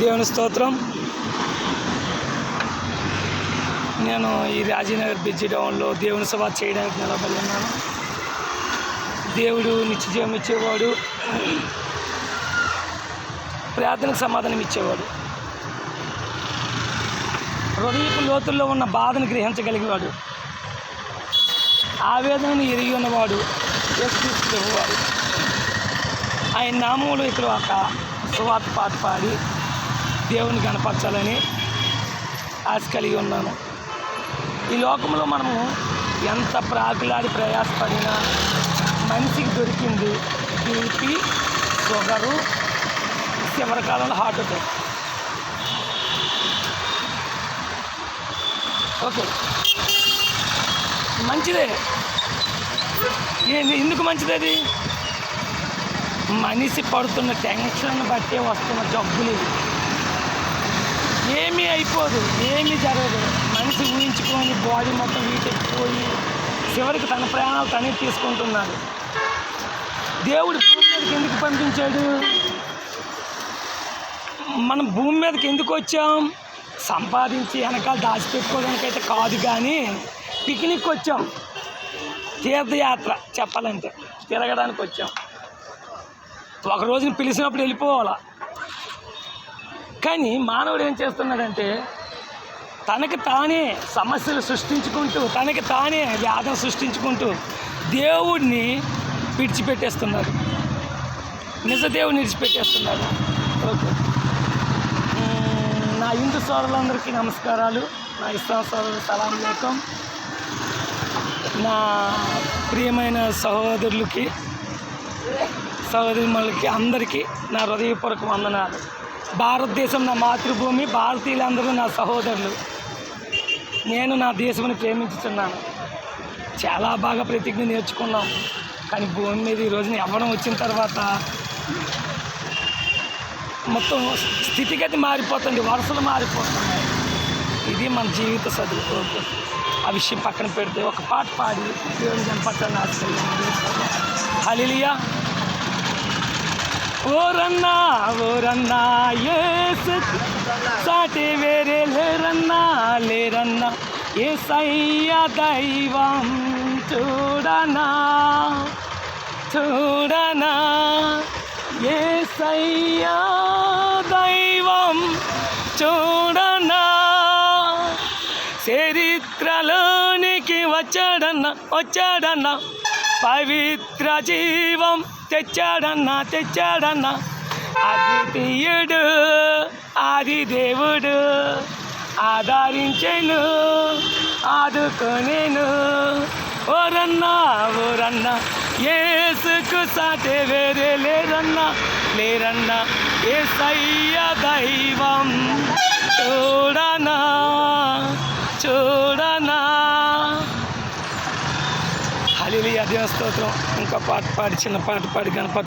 దేవుని స్తోత్రం. నేను ఈ రాజీనగర్ బ్రిడ్జి డౌన్లో దేవుని సభ చేయడానికి నిలబడి ఉన్నాను. దేవుడు నిత్యజీవం ఇచ్చేవాడు, ప్రార్థనకు సమాధానం ఇచ్చేవాడు, హృదయపు లోతుల్లో ఉన్న బాధను గ్రహించగలిగేవాడు, ఆవేదనను ఎరిగి ఉన్నవాడు యేసుక్రీస్తు ప్రభువారు. ఆయన నామములో ఇక్కడ ఒక సువార్త పాట పాడి దేవుని కనపరచాలని ఆశ కలిగి ఉన్నాను. ఈ లోకంలో మనము ఎంత ప్రాకులాడి ప్రయాసపడినా మనిషికి దొరికింది బీపీ, షుగరు, చివరి కాలంలో హార్ట్ అటాక్. ఓకే, మంచిదే. ఎందుకు మంచిది? అది మనిషి పడుతున్న టెన్షన్ బట్టే వస్తున్న జబ్బులు. ఏమీ అయిపోదు, ఏమీ జరగదు. మనిషి ఊహించుకొని బాడీ మొత్తం వీటెక్కిపోయి చివరికి తన ప్రాణాలు తనే తీసుకుంటున్నాడు. దేవుడు భూమి మీదకి ఎందుకు పంపించాడు? మనం భూమి మీదకి ఎందుకు వచ్చాం? సంపాదించి వెనకాల దాచిపెట్టుకోవడానికైతే కాదు, కానీ పిక్నిక్ వచ్చాం, తీర్థయాత్ర చెప్పాలంటే తిరగడానికి వచ్చాం. ఒక రోజుని పిలిచినప్పుడు వెళ్ళిపోవాలా. కానీ మానవుడు ఏం చేస్తున్నాడంటే తనకి తానే సమస్యలు సృష్టించుకుంటూ, తనకి తానే వ్యాధం సృష్టించుకుంటూ దేవుడిని విడిచిపెట్టేస్తున్నారు, నిజ దేవుడిని విడిచిపెట్టేస్తున్నారు. ఓకే, నా హిందూ సోదరులందరికీ నమస్కారాలు, నా ఇస్లాం సోదరులు సలాం అలైకుం. నా ప్రియమైన సహోదరులకి సహోదరులకి అందరికీ నా హృదయపూర్వక వందనాలు. భారతదేశం నా మాతృభూమి, భారతీయులందరూ నా సహోదరులు. నేను నా దేశంని ప్రేమించుతున్నాను. చాలా బాగా ప్రతిజ్ఞ నేర్చుకున్నాం, కానీ భూమి మీద ఈ రోజున ఎవరం వచ్చిన తర్వాత మొత్తం స్థితిగతి మారిపోతుంది, వరుసలు మారిపోతున్నాయి. ఇది మన జీవిత చదువు. ఆ విషయం పక్కన పెడితే ఒక పాట పాడి దేవుని కనపరచాలని ఆశిస్తున్నాను. హల్లెలూయా. ఓరన్నా ఓరన్నా యేసు సాటి వేరే లేరన్నా లేరన్నా, యేసయ్య దైవం చూడనా చూడనా, యేసయ్య దైవం చూడనా, చరిత్రలోనికి వచ్చాడన్నా పవిత్ర జీవం తెచ్చాడన్నా, అద్వితీయుడు ఆది దేవుడు, ఆదరించెను ఆదుకొనెను. ఓరన్నా ఓరన్నా యేసుకు సాటి వేరే లేరన్నా, యేసయ్య దైవం చూడనా. హల్లెలూయా. దేవుని స్తోత్రం. ఇంకా పాట పాడి చిన్న పాట పాడి గణపతి